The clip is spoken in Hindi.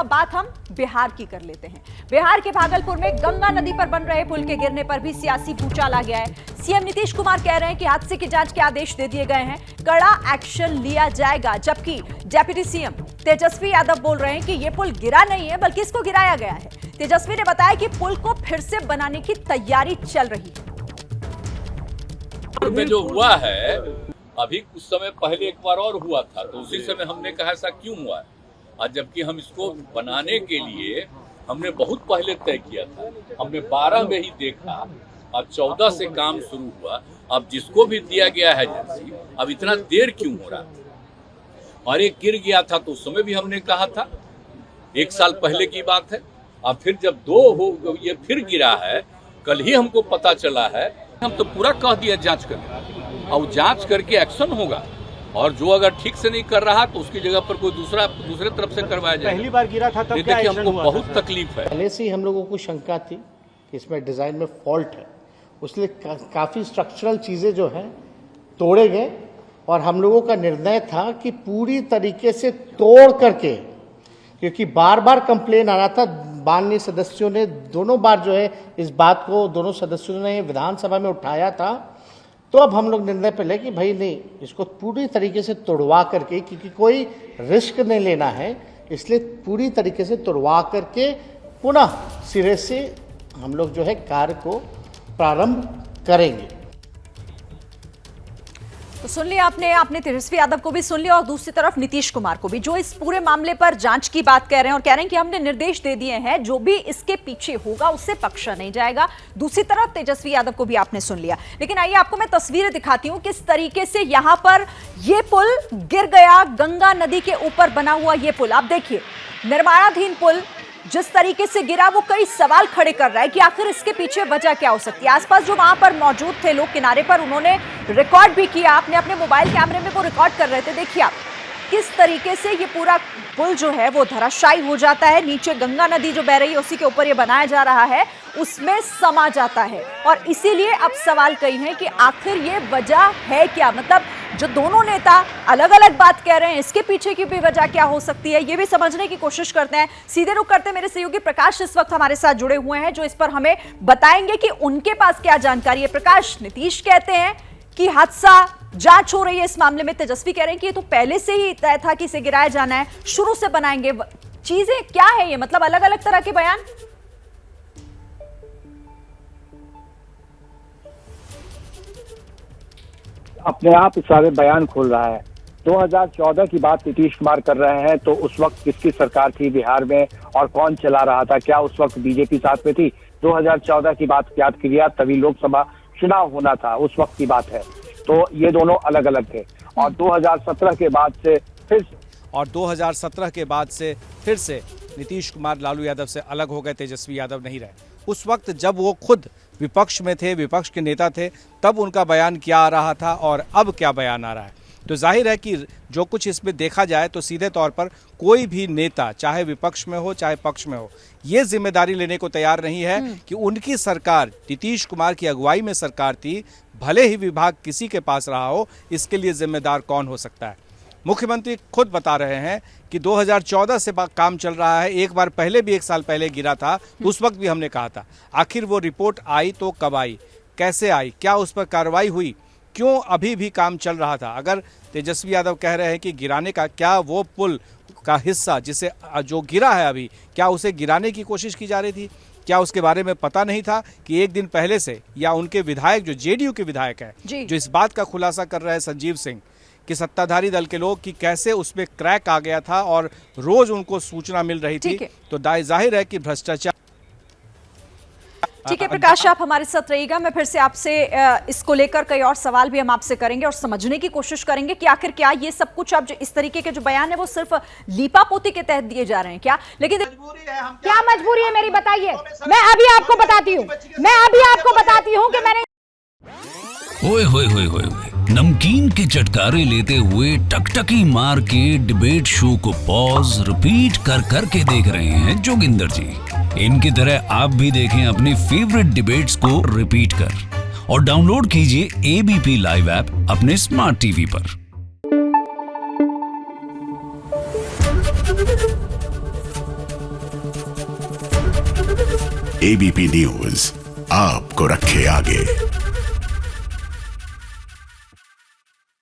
अब बात हम बिहार की कर लेते हैं। बिहार के भागलपुर में गंगा नदी पर बन रहे पुल के गिरने पर भी सियासी भूचाल आ गया है। सीएम नीतीश कुमार कह रहे हैं कि हादसे की जांच के आदेश दे दिए गए हैं, कड़ा एक्शन लिया जाएगा। जबकि डिप्टी सीएम तेजस्वी यादव बोल रहे हैं कि यह पुल गिरा नहीं है बल्कि इसको गिराया गया है। तेजस्वी ने बताया कि पुल को फिर से बनाने की तैयारी चल रही है। में जो हुआ है अभी कुछ समय पहले एक बार और हुआ था, तो उसी समय हमने कहा ऐसा क्यों हुआ है, और जबकि हम इसको बनाने के लिए हमने बहुत पहले तय किया था। हमने 12 में ही देखा, अब 14 से काम शुरू हुआ। अब जिसको भी दिया गया है एजेंसी, अब इतना देर क्यों हो रहा? और एक गिर गया था तो उस समय भी हमने कहा था, 1 साल पहले की बात है। अब फिर जब 2 हो ये फिर गिरा है, कल ही हमको पता चला है। हम तो पूरा कह दिया जांच करने, और जांच करके एक्शन होगा, और जो अगर ठीक से नहीं कर रहा तो उसकी जगह पर कोई दूसरे तरफ से करवाया जाएगा। पहली बार गिरा था तब क्या देखिए हमको बहुत तकलीफ है। पहले से ही हम लोगों को शंका थी कि इसमें डिजाइन में फॉल्ट है, उसलिए काफी स्ट्रक्चरल चीजें जो हैं तोड़े गए, और हम लोगों का निर्णय था कि पूरी तरीके से तोड़ करके, क्योंकि बार बार कंप्लेन आ रहा था, माननीय सदस्यों ने दोनों बार जो है इस बात को दोनों सदस्यों ने विधानसभा में उठाया था। तो अब हम लोग निर्णय पे ले कि भाई नहीं, इसको पूरी तरीके से तोड़वा करके, क्योंकि कोई रिस्क नहीं लेना है, इसलिए पूरी तरीके से तोड़वा करके पुनः सिरे से हम लोग जो है कार्य को प्रारंभ करेंगे। तो सुन लिया आपने तेजस्वी यादव को भी सुन लिया, और दूसरी तरफ नीतीश कुमार को भी, जो इस पूरे मामले पर जांच की बात कह रहे हैं और कह रहे हैं कि हमने निर्देश दे दिए हैं, जो भी इसके पीछे होगा उससे बख्शा नहीं जाएगा। दूसरी तरफ तेजस्वी यादव को भी आपने सुन लिया। लेकिन आइए आपको मैं तस्वीरें दिखाती हूं किस तरीके से यहां पर यह पुल गिर गया। गंगा नदी के ऊपर बना हुआ यह पुल, आप देखिए, निर्माणाधीन पुल जिस तरीके से गिरा वो कई सवाल खड़े कर रहा है कि आखिर इसके पीछे वजह क्या हो सकती है। आसपास जो वहां पर मौजूद थे लोग किनारे पर, उन्होंने रिकॉर्ड भी किया, अपने मोबाइल कैमरे में वो रिकॉर्ड कर रहे थे। देखिए आप किस तरीके से ये पूरा पुल जो है वो धराशायी हो जाता है, नीचे गंगा नदी जो बह रही है उसी के ऊपर ये बनाया जा रहा है, उसमें समा जाता है। और इसीलिए अब सवाल कई हैं कि आखिर ये वजह है क्या। मतलब जो दोनों नेता अलग अलग बात कह रहे हैं, इसके पीछे की भी वजह क्या हो सकती है, ये भी समझने की कोशिश करते हैं। सीधे रुख करते हैं, मेरे सहयोगी प्रकाश इस वक्त हमारे साथ जुड़े हुए हैं, जो इस पर हमें बताएंगे कि उनके पास क्या जानकारी है। प्रकाश, नीतीश कहते हैं कि हादसा जांच हो रही है इस मामले में, तेजस्वी कह रहे हैं कि ये तो पहले से ही तय था कि इसे गिराया जाना है, शुरू से बनाएंगे। चीजें क्या है ये, मतलब अलग अलग तरह के बयान। अपने आप सारे बयान खोल रहा है। 2014 की बात नीतीश कुमार कर रहे हैं, तो उस वक्त किसकी सरकार थी बिहार में और कौन चला रहा था? क्या उस वक्त बीजेपी साथ में थी? 2014 की बात याद किया, तभी लोकसभा चुनाव होना था, उस वक्त की बात है। तो ये दोनों अलग अलग थे। और 2017 के बाद से फिर से नीतीश कुमार लालू यादव से अलग हो गए, तेजस्वी यादव नहीं रहे। उस वक्त जब वो खुद विपक्ष में थे, विपक्ष के नेता थे, तब उनका बयान क्या आ रहा था और अब क्या बयान आ रहा है। तो जाहिर है कि जो कुछ इसमें देखा जाए तो सीधे तौर पर कोई भी नेता, चाहे विपक्ष में हो चाहे पक्ष में हो, ये जिम्मेदारी लेने को तैयार नहीं है कि उनकी सरकार, नीतीश कुमार की अगुवाई में सरकार थी, भले ही विभाग किसी के पास रहा हो, इसके लिए जिम्मेदार कौन हो सकता है। मुख्यमंत्री खुद बता रहे हैं कि 2014 से काम चल रहा है, एक बार पहले भी 1 साल पहले गिरा था, तो उस वक्त भी हमने कहा था। आखिर वो रिपोर्ट आई तो कब आई, कैसे आई, क्या उस पर कार्रवाई हुई, क्यों अभी भी काम चल रहा था? अगर तेजस्वी यादव कह रहे हैं कि गिराने का, क्या वो पुल का हिस्सा जिसे जो गिरा है अभी, क्या उसे गिराने की कोशिश की जा रही थी? क्या उसके बारे में पता नहीं था कि एक दिन पहले से, या उनके विधायक जो जेडीयू के विधायक हैं, जो इस बात का खुलासा कर रहे हैं संजीव सिंह, कि सत्ताधारी दल के लोग, कि कैसे उसमें क्रैक आ गया था और रोज उनको सूचना मिल रही थी, तो जाहिर है कि भ्रष्टाचार। ठीक है प्रकाश, आप हमारे साथ रहिएगा। मैं फिर से आपसे इसको लेकर कई और सवाल भी हम आपसे करेंगे और समझने की कोशिश करेंगे कि आखिर क्या ये सब कुछ अब इस तरीके के जो बयान है वो सिर्फ लीपापोती के तहत दिए जा रहे हैं क्या? लेकिन क्या मजबूरी है मेरी, बताइए। मैं अभी आपको बताती हूँ कि मैंने ओए होए होए होए, नमकीन के चटकारे लेते हुए टकटकी मार के डिबेट शो को पॉज रिपीट कर करके देख रहे हैं जोगिंदर जी। इनकी तरह आप भी देखें अपनी फेवरेट डिबेट्स को रिपीट कर, और डाउनलोड कीजिए एबीपी लाइव ऐप अपने स्मार्ट टीवी पर। एबीपी न्यूज आपको रखे आगे।